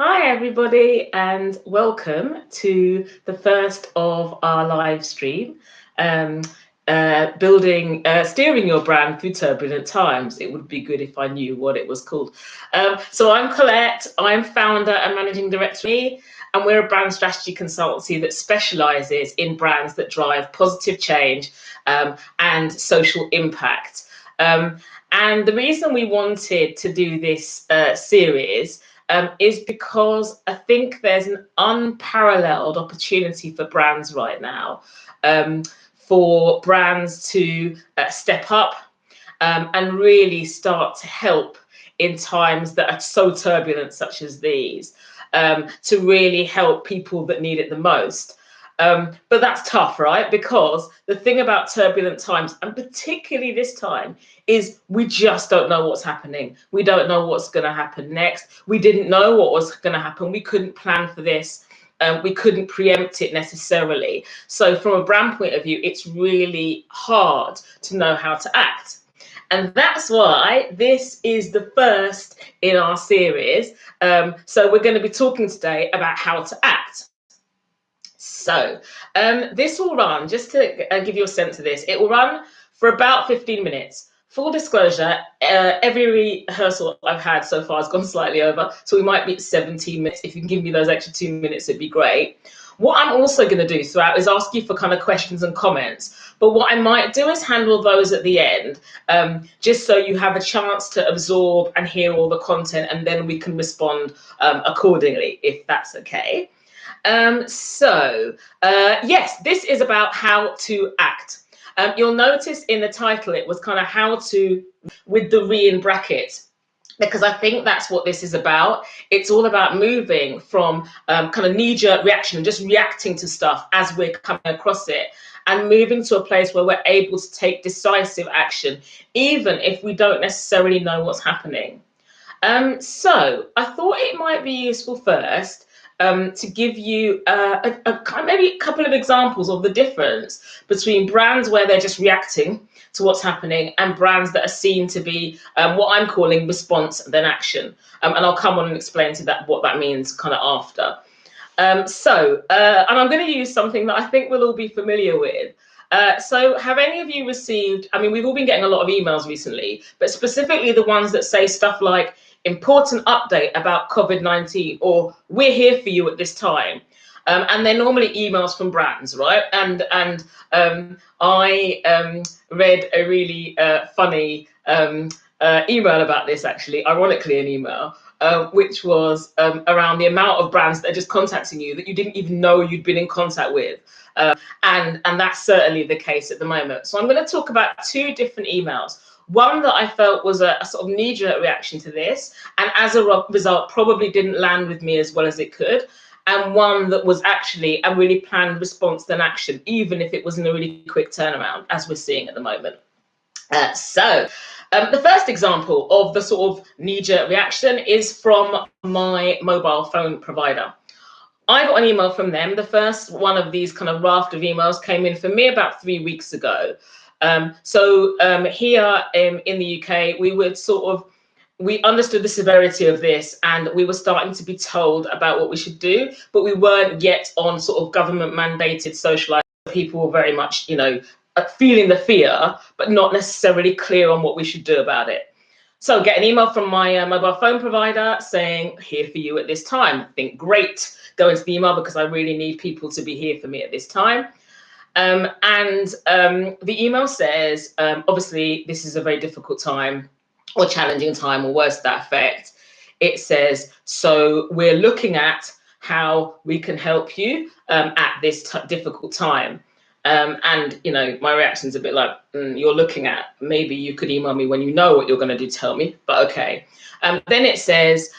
Hi, everybody, and welcome to the first of our live stream, um, steering your brand through turbulent times. It would be good if I knew what it was called. So I'm Colette, I'm founder and managing director, and we're a brand strategy consultancy that specializes in brands that drive positive change and social impact. And the reason we wanted to do this series is because I think there's an unparalleled opportunity for brands right now, for brands to step up and really start to help in times that are so turbulent, such as these, to really help people that need it the most. But that's tough, right? Because the thing about turbulent times, and particularly this time, is we just don't know what's happening. We don't know what's going to happen next. We didn't know what was going to happen. We couldn't plan for this. We couldn't preempt it necessarily. So from a brand point of view, it's really hard to know how to act. And that's why this is the first in our series. So we're going to be talking today about how to act. So this will run, just to give you a sense of this, it will run for about 15 minutes. Full disclosure, every rehearsal I've had so far has gone slightly over, so we might be at 17 minutes. If you can give me those extra 2 minutes, it'd be great. What I'm also going to do throughout is ask you for kind of questions and comments. But what I might do is handle those at the end, just so you have a chance to absorb and hear all the content, and then we can respond accordingly, if that's okay. Yes, this is about how to act. You'll notice in the title, it was kind of how to with the re in brackets, because I think that's what this is about. It's all about moving from kind of knee-jerk reaction and just reacting to stuff as we're coming across it, and moving to a place where we're able to take decisive action, even if we don't necessarily know what's happening. So I thought it might be useful first to give you maybe a couple of examples of the difference between brands where they're just reacting to what's happening and brands that are seen to be what I'm calling response then action. And I'll come on and explain to that what that means kind of after. And I'm going to use something that I think we'll all be familiar with. So have any of you received, I mean, we've all been getting a lot of emails recently, but specifically the ones that say stuff like important update about COVID-19 or we're here for you at this time. And they're normally emails from brands, right? And I read a really funny email about this, actually, ironically an email, which was around the amount of brands that are just contacting you that you didn't even know you'd been in contact with. And that's certainly the case at the moment. So I'm going to talk about two different emails. One that I felt was a sort of knee-jerk reaction to this, and as a result probably didn't land with me as well as it could, and one that was actually a really planned response then action, even if it was in a really quick turnaround, as we're seeing at the moment. The first example of the sort of knee-jerk reaction is from my mobile phone provider. I got an email from them. The first one of these kind of raft of emails came in for me about 3 weeks ago. Here in the UK, we understood the severity of this, and we were starting to be told about what we should do, but we weren't yet on sort of government mandated socialized. People were very much, feeling the fear, but not necessarily clear on what we should do about it. So get an email from my mobile phone provider saying, here for you at this time. I think, great, go into the email because I really need people to be here for me at this time. The email says, obviously, this is a very difficult time or challenging time or words to that effect. It says, so we're looking at how we can help you at this difficult time. My reaction's a bit like, you're looking at, maybe you could email me when you know what you're going to do, tell me, but okay. Then it says,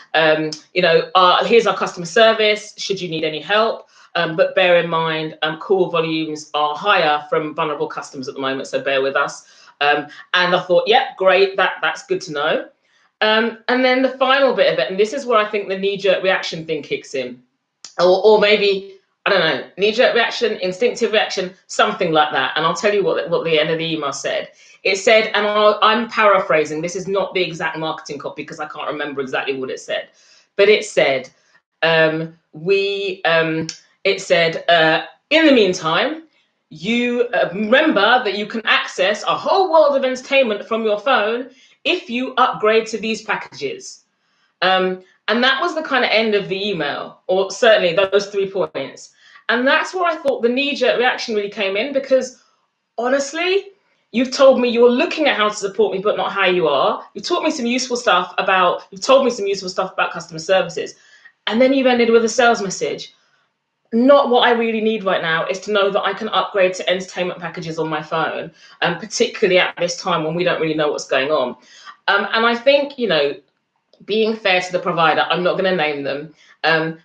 here's our customer service, should you need any help. But bear in mind, call volumes are higher from vulnerable customers at the moment, so bear with us. And I thought, yeah, great, that's good to know. And then the final bit of it, and this is where I think the knee-jerk reaction thing kicks in, or maybe, I don't know, knee-jerk reaction, instinctive reaction, something like that. And I'll tell you what the end of the email said. It said, and I'm paraphrasing, this is not the exact marketing copy because I can't remember exactly what it said, but it said, it said, in the meantime, you remember that you can access a whole world of entertainment from your phone if you upgrade to these packages. And that was the kind of end of the email, or certainly those 3 points. And that's where I thought the knee-jerk reaction really came in, because honestly, you've told me you're looking at how to support me, but not how you are. You've told me some useful stuff about customer services. And then you've ended with a sales message. Not what I really need right now is to know that I can upgrade to entertainment packages on my phone, particularly at this time when we don't really know what's going on. And I think, being fair to the provider, I'm not going to name them,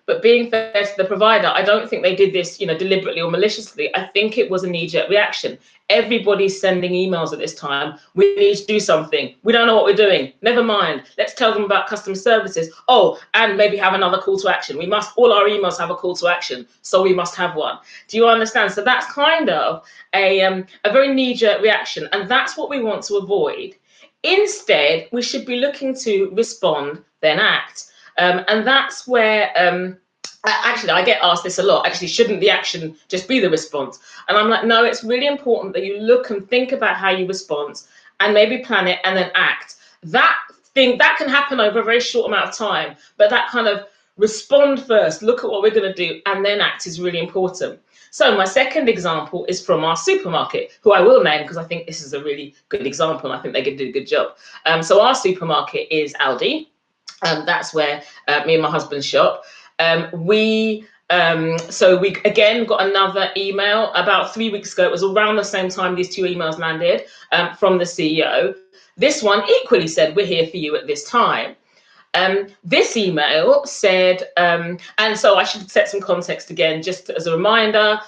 but being fair to the provider, I don't think they did this, deliberately or maliciously. I think it was a knee-jerk reaction. Everybody's sending emails at this time. We need to do something. We don't know what we're doing. Never mind. Let's tell them about customer services. Oh, and maybe have another call to action. All our emails have a call to action, so we must have one. Do you understand? So that's kind of a very knee-jerk reaction, and that's what we want to avoid. Instead, we should be looking to respond, then act. And that's where, actually, I get asked this a lot. Actually, shouldn't the action just be the response? And I'm like, no, it's really important that you look and think about how you respond and maybe plan it and then act. That can happen over a very short amount of time, but that kind of respond first, look at what we're going to do, and then act is really important. So my second example is from our supermarket, who I will name because I think this is a really good example and I think they did a good job. So our supermarket is Aldi. That's where me and my husband shop. We again got another email about 3 weeks ago. It was around the same time these 2 emails landed from the CEO. This one equally said, we're here for you at this time. This email said, and so I should set some context again, just as a reminder,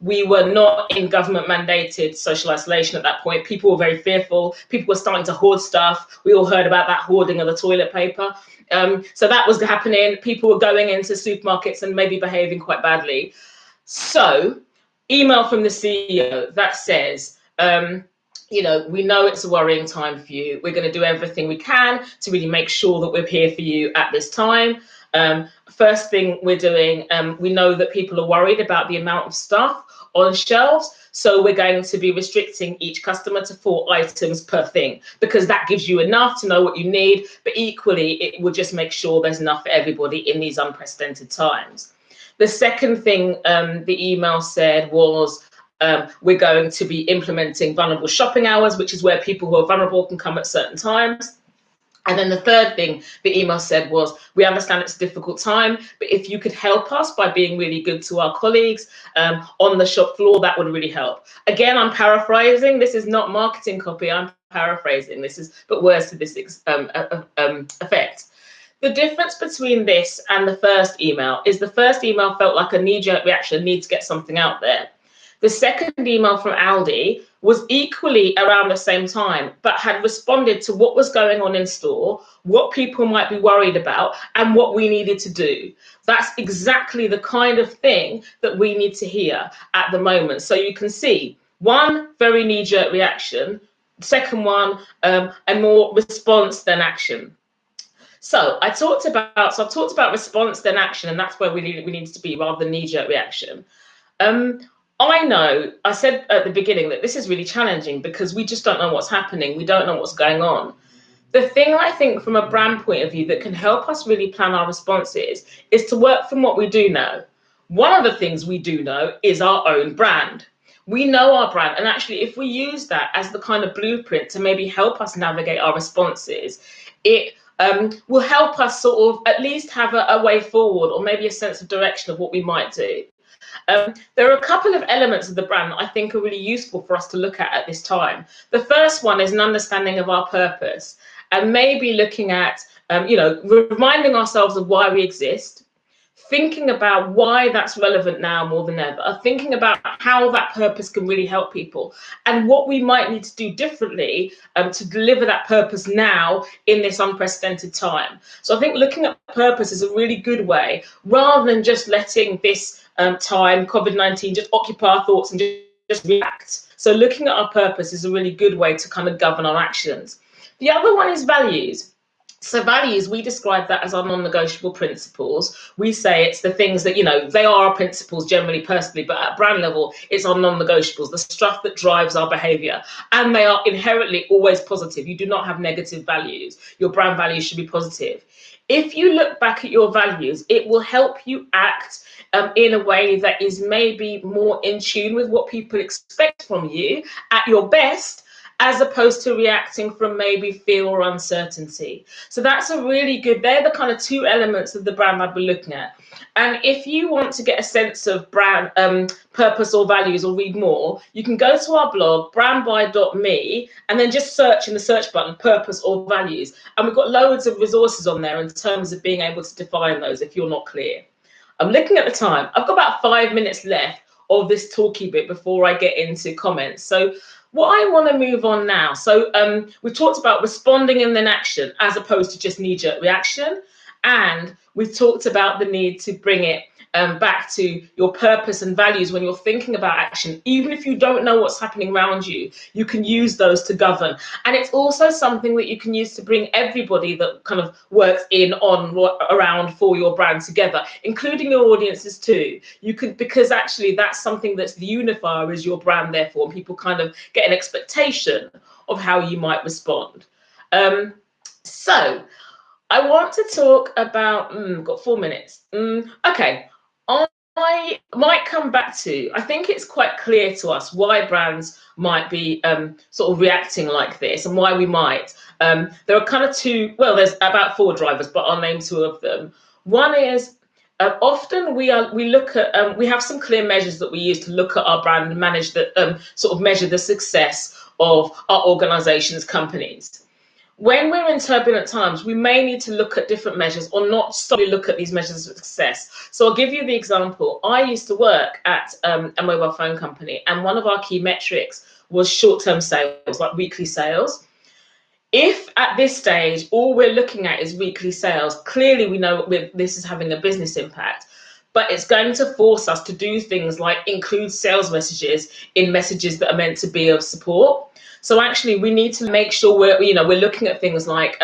we were not in government mandated social isolation at that point. People were very fearful. People were starting to hoard stuff. We all heard about that hoarding of the toilet paper. So that was happening. People were going into supermarkets and maybe behaving quite badly. So email from the CEO that says, we know it's a worrying time for you. We're going to do everything we can to really make sure that we're here for you at this time. First thing we're doing, we know that people are worried about the amount of stuff on shelves. So we're going to be restricting each customer to 4 items per thing, because that gives you enough to know what you need. But equally, it will just make sure there's enough for everybody in these unprecedented times. The second thing the email said was, we're going to be implementing vulnerable shopping hours, which is where people who are vulnerable can come at certain times. And then the third thing the email said was, we understand it's a difficult time, but if you could help us by being really good to our colleagues on the shop floor, that would really help. Again, I'm paraphrasing. This is not marketing copy. I'm paraphrasing. But words to this effect. The difference between this and the first email is the first email felt like a knee-jerk reaction, need to get something out there. The second email from Aldi was equally around the same time, but had responded to what was going on in store, what people might be worried about, and what we needed to do. That's exactly the kind of thing that we need to hear at the moment. So you can see, one, very knee-jerk reaction. Second one, a more response than action. So I've talked about response then action, and that's where we need to be rather than knee-jerk reaction. I know I said at the beginning that this is really challenging because we just don't know what's happening. We don't know what's going on. The thing I think from a brand point of view that can help us really plan our responses is to work from what we do know. One of the things we do know is our own brand. We know our brand, and actually if we use that as the kind of blueprint to maybe help us navigate our responses, it will help us sort of at least have a way forward, or maybe a sense of direction of what we might do. There are a couple of elements of the brand that I think are really useful for us to look at this time. The first one is an understanding of our purpose, and maybe looking at, reminding ourselves of why we exist, thinking about why that's relevant now more than ever, thinking about how that purpose can really help people and what we might need to do differently to deliver that purpose now in this unprecedented time. So I think looking at purpose is a really good way, rather than just letting this time, COVID-19, just occupy our thoughts and just react. So looking at our purpose is a really good way to kind of govern our actions. The other one is values. So values, we describe that as our non-negotiable principles. We say it's the things that, they are our principles generally personally, but at brand level, it's our non-negotiables, the stuff that drives our behavior. And they are inherently always positive. You do not have negative values. Your brand values should be positive. If you look back at your values, it will help you act in a way that is maybe more in tune with what people expect from you at your best, as opposed to reacting from maybe fear or uncertainty. So that's a really good, they're the kind of two elements of the brand I'd be looking at. And if you want to get a sense of brand purpose or values or read more, you can go to our blog, brandbuy.me, and then just search in the search button, purpose or values. And we've got loads of resources on there in terms of being able to define those if you're not clear. I'm looking at the time. I've got about 5 minutes left of this talky bit before I get into comments. So what I want to move on now. So we've talked about responding and then action as opposed to just knee-jerk reaction. And we've talked about the need to bring it back to your purpose and values when you're thinking about action. Even if you don't know what's happening around you, you can use those to govern. And it's also something that you can use to bring everybody that kind of works in, on, around for your brand together, including your audiences too. You could, because actually that's something that's the unifier is your brand, therefore, and people kind of get an expectation of how you might respond. So I want to talk about, got 4 minutes. Okay. I might come back to, I think it's quite clear to us why brands might be sort of reacting like this and why we might. There are kind of two, well, there's about 4 drivers, but I'll name 2 of them. One is often we look at, we have some clear measures that we use to look at our brand and manage the, sort of measure the success of our organizations, companies. When we're in turbulent times, we may need to look at different measures or not solely look at these measures of success. So I'll give you the example. I used to work at a mobile phone company, and one of our key metrics was short-term sales, like weekly sales. If at this stage, all we're looking at is weekly sales, clearly we know this is having a business impact, but it's going to force us to do things like include sales messages in messages that are meant to be of support. So actually, we need to make sure we're looking at things like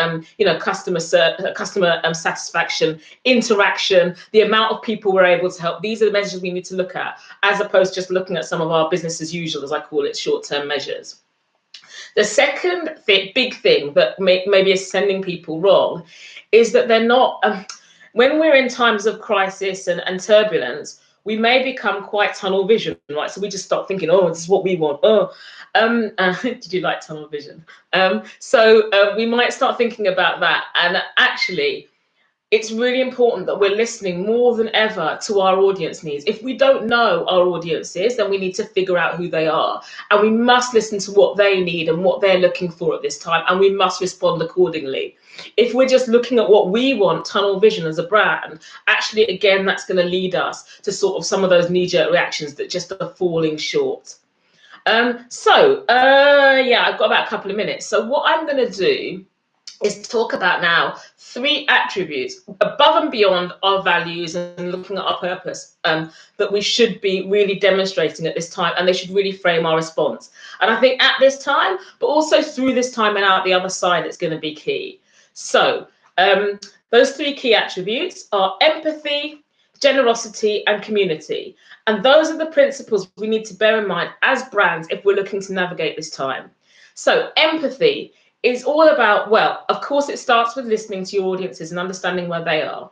customer satisfaction, interaction, the amount of people we're able to help. These are the measures we need to look at, as opposed to just looking at some of our business as usual, as I call it, short-term measures. The second big thing that maybe is sending people wrong is that they're not. When we're in times of crisis and turbulence, we may become quite tunnel vision, right? So we just start thinking, oh, this is what we want. Oh, did you like tunnel vision? So we might start thinking about that. And actually, it's really important that we're listening more than ever to our audience needs. If we don't know our audiences, then we need to figure out who they are. And we must listen to what they need and what they're looking for at this time. And we must respond accordingly. If we're just looking at what we want, tunnel vision as a brand, actually, again, that's going to lead us to sort of some of those knee-jerk reactions that just are falling short. I've got about a couple of minutes. So what I'm going to do is talk about now 3 attributes above and beyond our values and looking at our purpose that we should be really demonstrating at this time, and they should really frame our response. And I think at this time, but also through this time and out the other side, it's going to be key. So those 3 key attributes are empathy, generosity, and community. And those are the principles we need to bear in mind as brands if we're looking to navigate this time. So empathy is all about, well, of course, it starts with listening to your audiences and understanding where they are.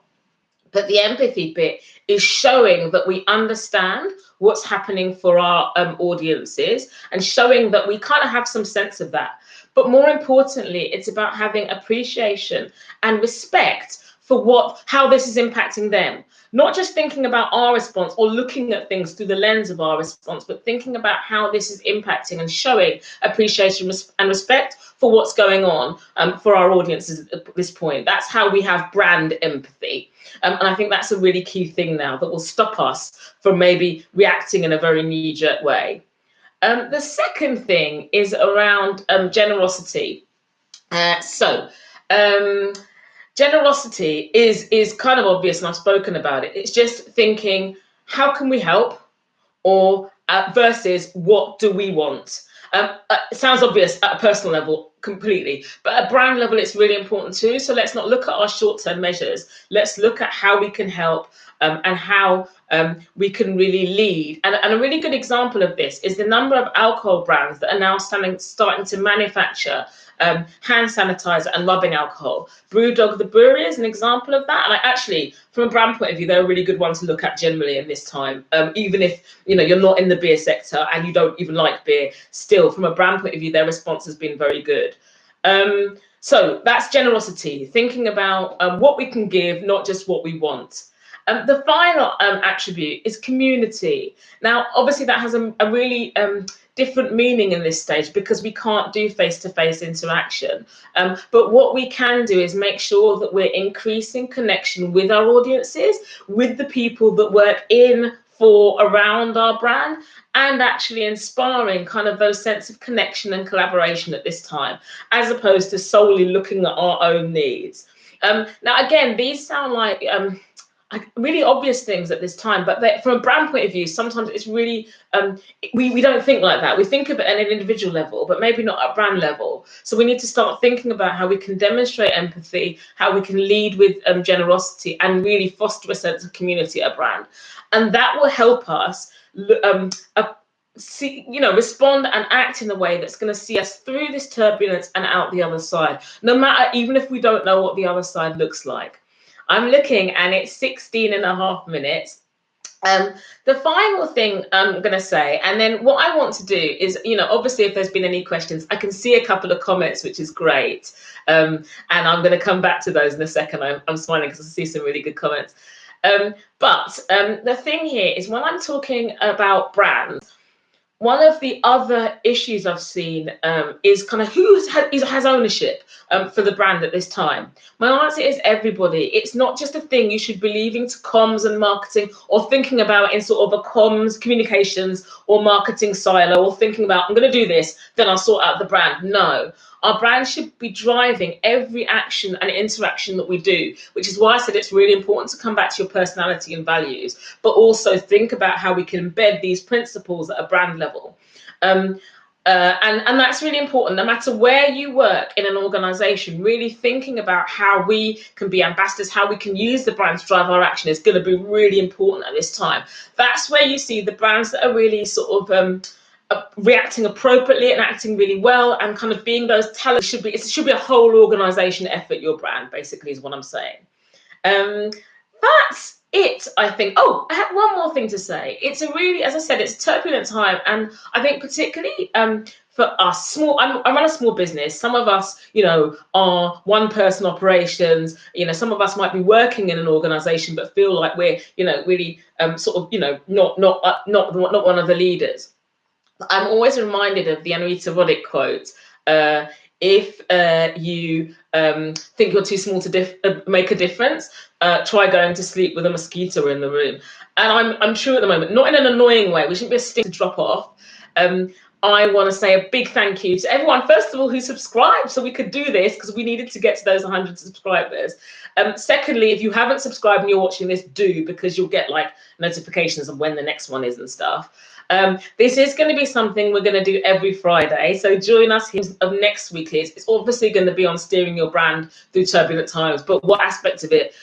But the empathy bit is showing that we understand what's happening for our audiences and showing that we kind of have some sense of that. But more importantly, it's about having appreciation and respect for how this is impacting them. Not just thinking about our response or looking at things through the lens of our response, but thinking about how this is impacting and showing appreciation and respect for what's going on for our audiences at this point. That's how we have brand empathy. And I think that's a really key thing now that will stop us from maybe reacting in a very knee-jerk way. The second thing is around generosity. Generosity is kind of obvious, and I've spoken about it. It's just thinking, how can we help? Or versus what do we want? It sounds obvious at a personal level, completely. But at brand level, it's really important too. So let's not look at our short-term measures. Let's look at how we can help, and how we can really lead. And a really good example of this is the number of alcohol brands that are now starting to manufacture hand sanitizer and rubbing alcohol. Brewdog the brewery is an example of that. And I actually, from a brand point of view, they're a really good one to look at generally in this time. Even if you're not in the beer sector and you don't even like beer, still from a brand point of view, their response has been very good. So that's generosity, thinking about what we can give, not just what we want. The final attribute is community. Now, obviously, that has a really different meaning in this stage because we can't do face-to-face interaction. But what we can do is make sure that we're increasing connection with our audiences, with the people that work in, for, around our brand, and actually inspiring kind of those sense of connection and collaboration at this time, as opposed to solely looking at our own needs. Now, again, these sound like really obvious things at this time, but from a brand point of view, sometimes it's really we don't think like that. We think of it at an individual level, but maybe not at brand level. So we need to start thinking about how we can demonstrate empathy, how we can lead with generosity, and really foster a sense of community at a brand, and that will help us respond and act in a way that's going to see us through this turbulence and out the other side, no matter, even if we don't know what the other side looks like. I'm looking and it's 16 and a half minutes. The final thing I'm going to say, and then what I want to do is, obviously if there's been any questions, I can see a couple of comments, which is great. And I'm going to come back to those in a second. I'm smiling because I see some really good comments. But the thing here is when I'm talking about brands, one of the other issues I've seen is kind of who has ownership for the brand at this time. My answer is everybody. It's not just a thing you should be leaving to comms and marketing, or thinking about in sort of a comms, communications or marketing silo, or thinking about, I'm going to do this, then I'll sort out the brand. No. Our brand should be driving every action and interaction that we do, which is why I said it's really important to come back to your personality and values, but also think about how we can embed these principles at a brand level. And that's really important, no matter where you work in an organization. Really thinking about how we can be ambassadors, how we can use the brand to drive our action is going to be really important at this time. That's where you see the brands that are really sort of reacting appropriately and acting really well, and kind of being those talents. It should be a whole organization effort. Your brand, basically, is what I'm saying. That's it, I think. Oh, I have one more thing to say. It's a really, as I said, it's a turbulent time, and I think particularly for us, I run a small business. Some of us, are one-person operations. Some of us might be working in an organization, but feel like we're, really sort of, not one of the leaders. I'm always reminded of the Anita Roddick quote, if you think you're too small to make a difference, try going to sleep with a mosquito in the room. And I'm true at the moment, not in an annoying way. We shouldn't be a stick to drop off. I want to say a big thank you to everyone, first of all, who subscribed so we could do this, because we needed to get to those 100 subscribers. Secondly, if you haven't subscribed and you're watching this, do, because you'll get like notifications of when the next one is and stuff. This is going to be something we're going to do every Friday, so join us here of next week. It's obviously going to be on steering your brand through turbulent times, but what aspect of it?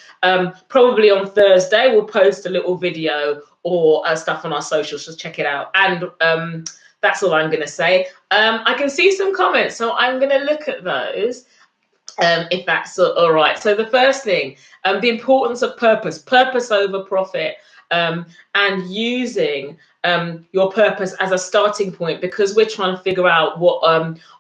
Probably on Thursday we'll post a little video or stuff on our socials, just check it out. And that's all I'm going to say. I can see some comments, so I'm going to look at those. If that's all right. So the first thing, the importance of purpose over profit, and using your purpose as a starting point, because we're trying to figure out what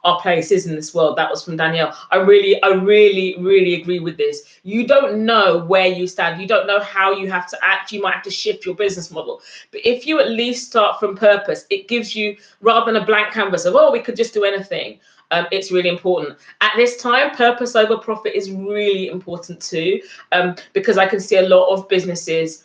our place is in this world. That was from Danielle. I really agree with this. You don't know where you stand. You don't know how you have to act. You might have to shift your business model. But if you at least start from purpose, it gives you, rather than a blank canvas of, we could just do anything. It's really important. At this time, purpose over profit is really important too, because I can see a lot of businesses,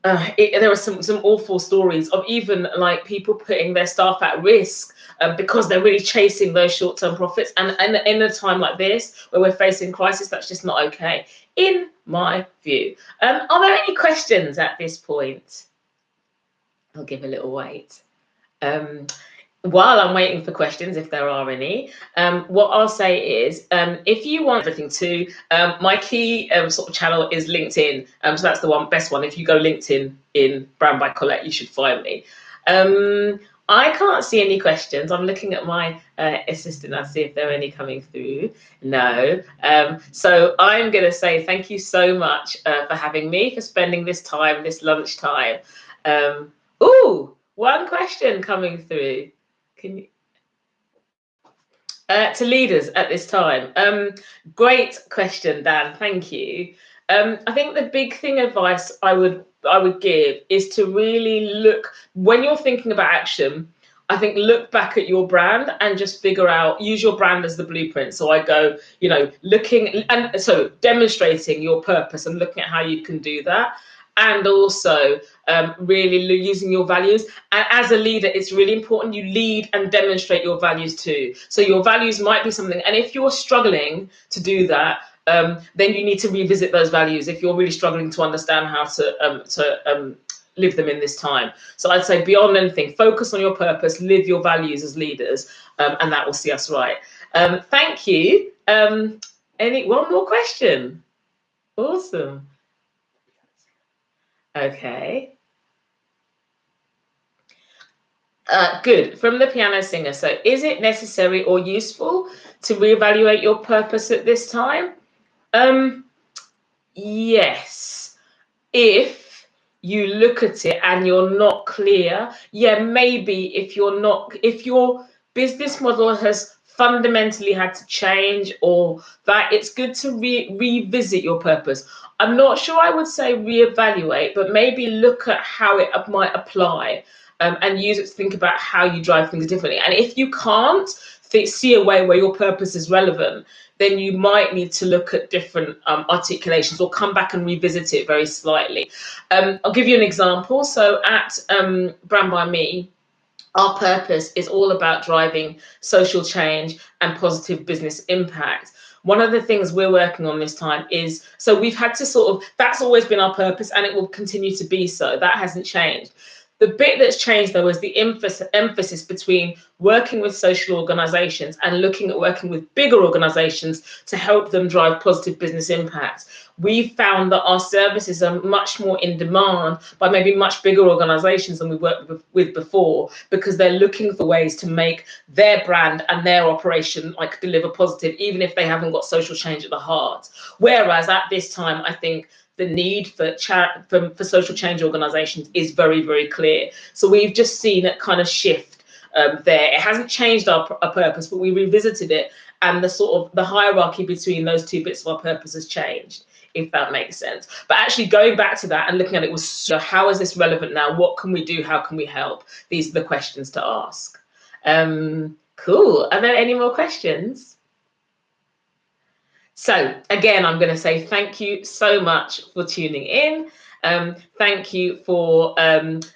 there are some awful stories of even like people putting their staff at risk because they're really chasing those short-term profits. And in a time like this, where we're facing crisis, that's just not okay, in my view. Are there any questions at this point? I'll give a little wait. while I'm waiting for questions, if there are any, what I'll say is, if you want everything too, my key sort of channel is LinkedIn. So that's the best one. If you go LinkedIn in Brand by Colette, you should find me. I can't see any questions. I'm looking at my assistant and see if there are any coming through. No. So I'm going to say thank you so much for having me, for spending this time, this lunchtime. One question coming through. Can you, to leaders at this time? Great question, Dan. Thank you. I think the big thing advice I would give is to really look when you're thinking about action. I think look back at your brand and just figure out, use your brand as the blueprint. So I go, looking and so demonstrating your purpose and looking at how you can do that. And also really using your values. And as a leader, it's really important you lead and demonstrate your values too. So your values might be something, and if you're struggling to do that, then you need to revisit those values if you're really struggling to understand how to live them in this time. So I'd say beyond anything, focus on your purpose, live your values as leaders, and that will see us right. Thank you. One more question? Awesome. Okay. Good. From the piano singer. So, is it necessary or useful to reevaluate your purpose at this time? Yes. If you look at it and you're not clear, yeah, maybe if your business model has fundamentally had to change, or that it's good to revisit your purpose. I'm not sure I would say reevaluate, but maybe look at how it might apply. And use it to think about how you drive things differently. And if you can't see a way where your purpose is relevant, then you might need to look at different articulations or come back and revisit it very slightly. I'll give you an example. So at Brand by Me, our purpose is all about driving social change and positive business impact. One of the things we're working on this time is, so we've had to that's always been our purpose and it will continue to be so. That hasn't changed. The bit that's changed, though, is the emphasis between working with social organisations and looking at working with bigger organisations to help them drive positive business impact. We've found that our services are much more in demand by maybe much bigger organisations than we worked with before, because they're looking for ways to make their brand and their operation deliver positive, even if they haven't got social change at the heart. Whereas at this time, I think the need for social change organisations is very, very clear. So we've just seen it kind of shift there. It hasn't changed our purpose, but we revisited it, and the hierarchy between those two bits of our purpose has changed, if that makes sense. But actually going back to that and looking at it was, how is this relevant now? What can we do? How can we help? These are the questions to ask. Cool. Are there any more questions? So again, I'm going to say thank you so much for tuning in. Thank you for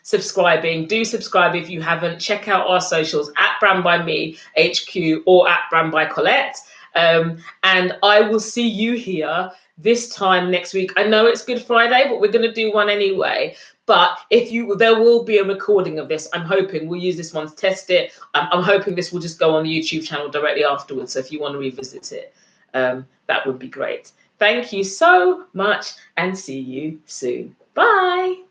subscribing. Do subscribe if you haven't. Check out our socials at Brand by Me HQ or at Brand by Colette. And I will see you here this time next week. I know it's Good Friday, but we're going to do one anyway. But there will be a recording of this. I'm hoping we'll use this one to test it. I'm hoping this will just go on the YouTube channel directly afterwards. So if you want to revisit it, that would be great. Thank you so much and see you soon. Bye.